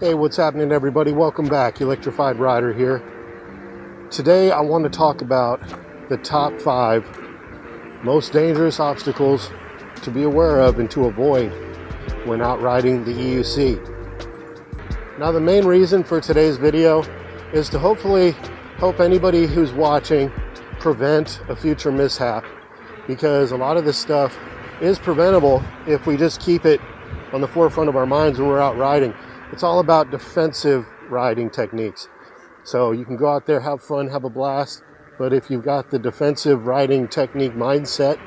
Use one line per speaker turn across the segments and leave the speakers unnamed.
Hey, what's happening everybody? Welcome back. Electrified Rider here. Today I want to talk about the top 5 most dangerous obstacles to be aware of and to avoid when out riding the EUC. Now the main reason for today's video is to hopefully help anybody who's watching prevent a future mishap, because a lot of this stuff is preventable if we just keep it on the forefront of our minds when we're out riding. It's all about defensive riding techniques. So you can go out there, have fun, have a blast, but if you've got the defensive riding technique mindset,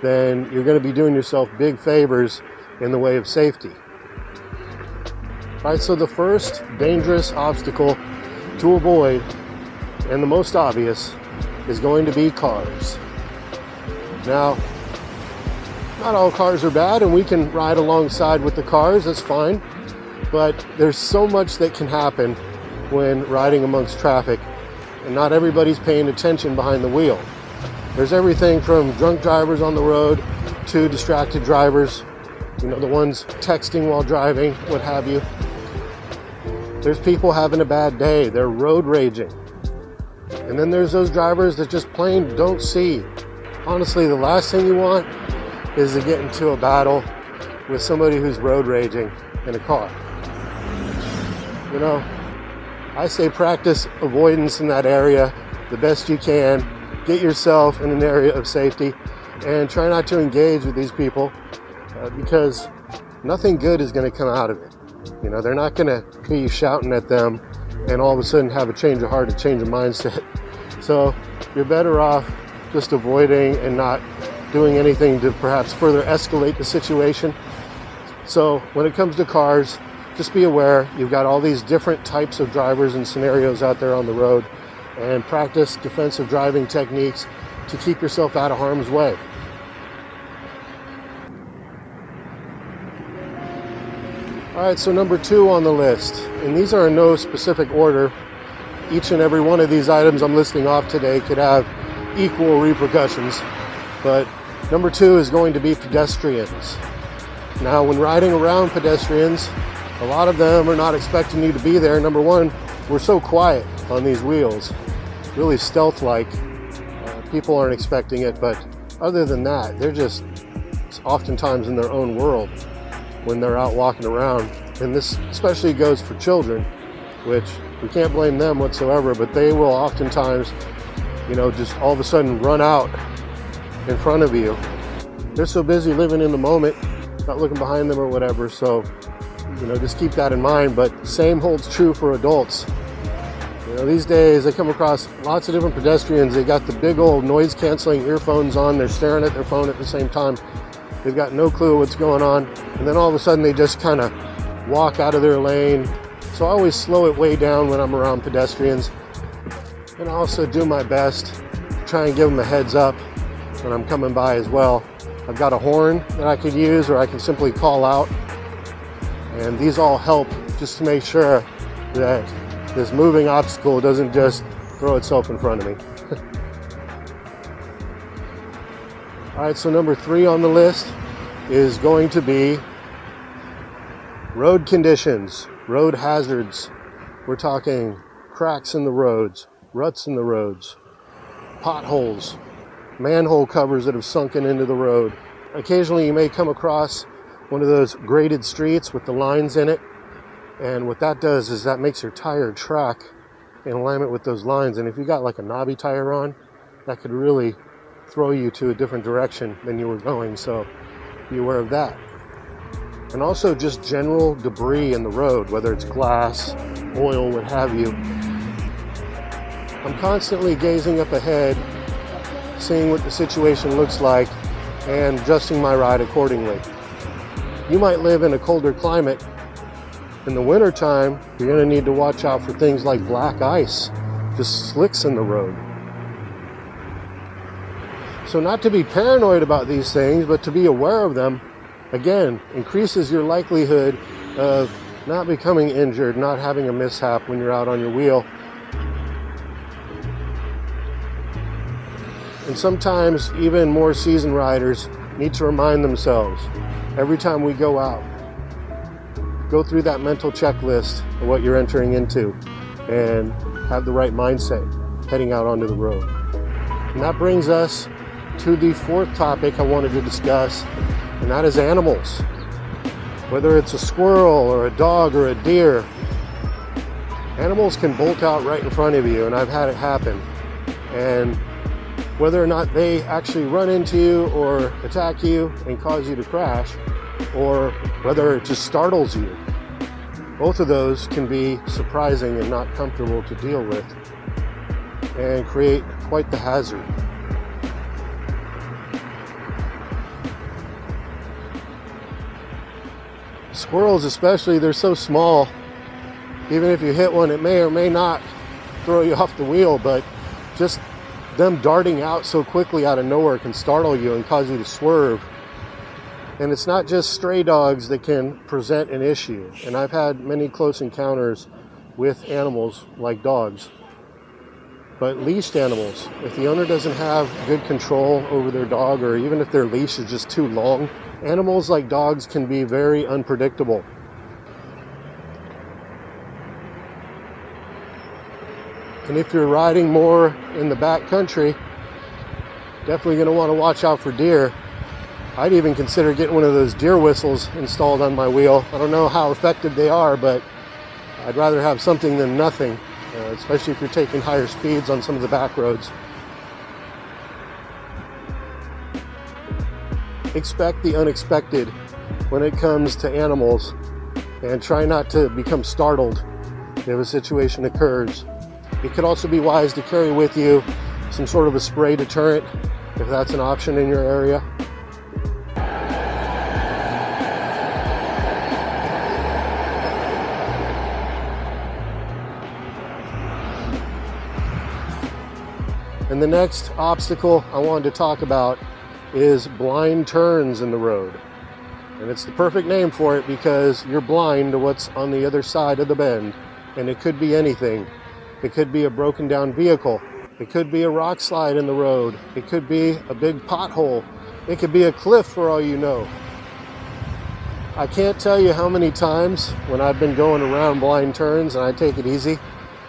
then you're going to be doing yourself big favors in the way of safety. All right, so the first dangerous obstacle to avoid, and the most obvious, is going to be cars. Now, not all cars are bad, and we can ride alongside with the cars, that's fine. But there's so much that can happen when riding amongst traffic, and not everybody's paying attention behind the wheel. There's everything from drunk drivers on the road to distracted drivers, the ones texting while driving, what have you. There's people having a bad day, they're road raging. And then there's those drivers that just plain don't see. Honestly, the last thing you want is to get into a battle with somebody who's road raging in a car. I say practice avoidance in that area the best you can. Get yourself in an area of safety and try not to engage with these people because nothing good is going to come out of it. They're not going to be shouting at them and all of a sudden have a change of heart, a change of mindset. So you're better off just avoiding and not doing anything to perhaps further escalate the situation. So when it comes to cars, just be aware you've got all these different types of drivers and scenarios out there on the road, and practice defensive driving techniques to keep yourself out of harm's way. All right, so number 2 on the list, and these are in no specific order. Each and every one of these items I'm listing off today could have equal repercussions, but number 2 is going to be pedestrians. Now, when riding around pedestrians, a lot of them are not expecting you to be there. Number 1, we're so quiet on these wheels, really stealth-like. People aren't expecting it, but other than that, they're just oftentimes in their own world when they're out walking around. And this especially goes for children, which we can't blame them whatsoever, but they will oftentimes, just all of a sudden run out in front of you. They're so busy living in the moment, not looking behind them or whatever, so just keep that in mind. But same holds true for adults. These days I come across lots of different pedestrians. They got the big old noise canceling earphones on, they're staring at their phone at the same time, they've got no clue what's going on, and then all of a sudden they just kind of walk out of their lane. So I always slow it way down when I'm around pedestrians, and I also do my best to try and give them a heads up when I'm coming by as well. I've got a horn that I could use, or I can simply call out, and these all help just to make sure that this moving obstacle doesn't just throw itself in front of me. All right, so number 3 on the list is going to be road conditions, road hazards. We're talking cracks in the roads, ruts in the roads, potholes, manhole covers that have sunken into the road. Occasionally you may come across one of those graded streets with the lines in it, and what that does is that makes your tire track in alignment with those lines, and if you got like a knobby tire on, that could really throw you to a different direction than you were going, so be aware of that. And also just general debris in the road, whether it's glass, oil, what have you. I'm constantly gazing up ahead, seeing what the situation looks like, and adjusting my ride accordingly. You might live in a colder climate. In the wintertime, you're going to need to watch out for things like black ice, just slicks in the road. So not to be paranoid about these things, but to be aware of them, again, increases your likelihood of not becoming injured, not having a mishap when you're out on your wheel. And sometimes even more seasoned riders need to remind themselves every time we go out, go through that mental checklist of what you're entering into and have the right mindset heading out onto the road. And that brings us to the fourth topic I wanted to discuss, and that is animals. Whether it's a squirrel or a dog or a deer, animals can bolt out right in front of you, and I've had it happen. And whether or not they actually run into you or attack you and cause you to crash, or whether it just startles you, both of those can be surprising and not comfortable to deal with and create quite the hazard. Squirrels especially, they're so small, even if you hit one, it may or may not throw you off the wheel, but just them darting out so quickly out of nowhere can startle you and cause you to swerve. And it's not just stray dogs that can present an issue. And I've had many close encounters with animals like dogs. But leashed animals, if the owner doesn't have good control over their dog, or even if their leash is just too long, animals like dogs can be very unpredictable. And if you're riding more in the back country, definitely going to want to watch out for deer. I'd even consider getting one of those deer whistles installed on my wheel. I don't know how effective they are, but I'd rather have something than nothing, especially if you're taking higher speeds on some of the back roads. Expect the unexpected when it comes to animals, and try not to become startled if a situation occurs. It could also be wise to carry with you some sort of a spray deterrent, if that's an option in your area. And the next obstacle I wanted to talk about is blind turns in the road. And it's the perfect name for it because you're blind to what's on the other side of the bend. And it could be anything. It could be a broken down vehicle. It could be a rock slide in the road. It could be a big pothole. It could be a cliff for all you know. I can't tell you how many times when I've been going around blind turns and I take it easy,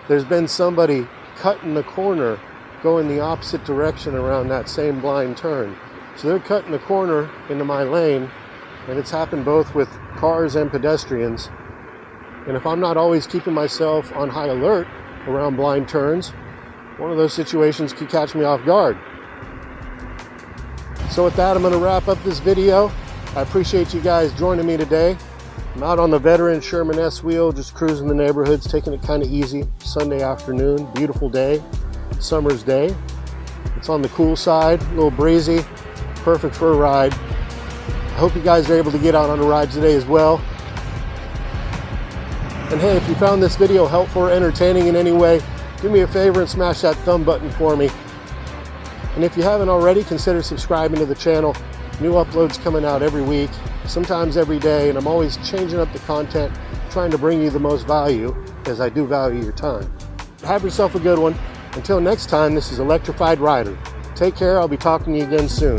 there's been somebody cutting the corner going the opposite direction around that same blind turn. So they're cutting the corner into my lane, and it's happened both with cars and pedestrians. And if I'm not always keeping myself on high alert around blind turns, one of those situations could catch me off guard. So with that, I'm going to wrap up this video. I appreciate you guys joining me today. I'm out on the veteran Sherman S wheel, just cruising the neighborhoods, taking it kind of easy. Sunday afternoon, beautiful day. Summer's day. It's on the cool side, a little breezy, perfect for a ride. I hope you guys are able to get out on a ride today as well. And hey, if you found this video helpful or entertaining in any way, do me a favor and smash that thumb button for me. And if you haven't already, consider subscribing to the channel. New uploads coming out every week, sometimes every day, and I'm always changing up the content, trying to bring you the most value, as I do value your time. Have yourself a good one. Until next time, this is Electrified Rider. Take care. I'll be talking to you again soon.